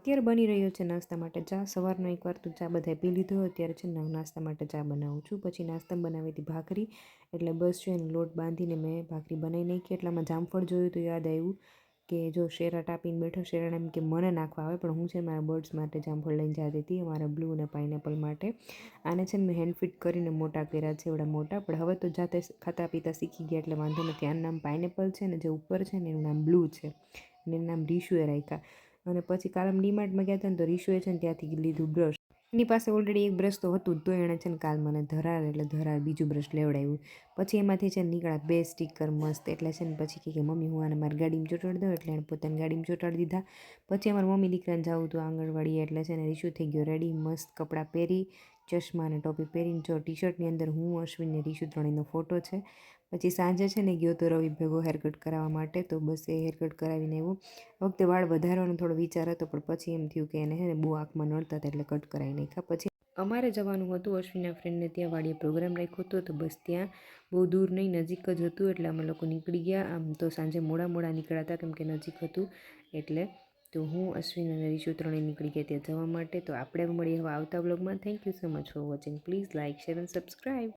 અત્યારે બની રહ્યો છે નાસ્તા માટે ચા. સવારનો એકવાર તો ચા બધાએ પી લીધો હોય, અત્યારે છે ને નાસ્તા માટે ચા બનાવું છું. પછી નાસ્તામાં બનાવી હતી ભાખરી, એટલે બસ છે ને લોટ બાંધીને મેં ભાખરી બનાવી નાખી. એટલામાં જામફળ જોયું તો યાદ આવ્યું કે જો શેરા ટાપીને બેઠો. શેરાને એમ કે મને નાખવા આવે, પણ હું છે મારા બર્ડ્સ માટે જામફળ લઈને જતી હતી, મારા બ્લુ અને પાઇનેપલ માટે. આને છે ને મેં હેન્ડ ફિટ કરીને મોટા કર્યા છે, એવડા મોટા, પણ હવે તો જાતે ખાતા પીતા શીખી ગયા એટલે વાંધો નથી. આનું નામ પાઇનેપલ છે ને, જે ઉપર છે ને એનું નામ બ્લુ છે, અને એનું નામ રીશુએ રાખ્યા. અને પછી કાલમ ડીમાર્ટમાં ગયા હતા ને તો રીશુએ છે ને ત્યાંથી લીધું બ્રશ. એની પાસે ઓલરેડી એક બ્રશ તો હતું જ, તો એણે છે ને કાલ મને ધરાર બીજું બ્રશ લેવડાવ્યું. પછી એમાંથી છે ને નીકળ્યા 2 સ્ટીકર મસ્ત. એટલે છે ને પછી કે મમ્મી હું આને મારી ગાડીમાં ચોંટાડી દઉં, એટલે એણે પોતાની ગાડીમાં ચોંટાડી દીધા. પછી અમારા મમ્મી દીકરાને જવું હતું આંગણવાડી, એટલે છે ને રીશુ થઈ ગયો રેડી, મસ્ત કપડાં પહેરી, ચશ્મા અને ટોપી પહેરીને. જો ટી શર્ટની અંદર હું, અશ્વિન ને રીશુ ત્રણેયનો ફોટો છે. પછી સાંજે છે ને ગયો તો રવિ ભેગો હેરકટ કરાવવા માટે, તો બસ એ હેરકટ કરાવીને આવ્યો. વખતે વાળ વધારવાનો થોડો વિચાર હતો, પણ પછી એમ થયું કે એને છે ને બહુ આંખમાં નડતા હતા એટલે કટ કરાવી નાખ્યા. પછી અમારે જવાનું હતું અશ્વિનના ફ્રેન્ડને ત્યાં, વાડીએ પ્રોગ્રામ રાખ્યો હતો, તો બસ ત્યાં બહુ દૂર નહીં, નજીક જ હતું, એટલે અમે લોકો નીકળી ગયા. આમ તો સાંજે મોડા નીકળ્યા હતા કેમ કે નજીક હતું એટલે. તો હું, અશ્વિન અને રીશુ ત્રણેય નીકળી ગયા ત્યાં જવા માટે. તો આપણે મળીએ હવે આવતા બ્લોગમાં. Thank you so much for watching. Please like, share and subscribe.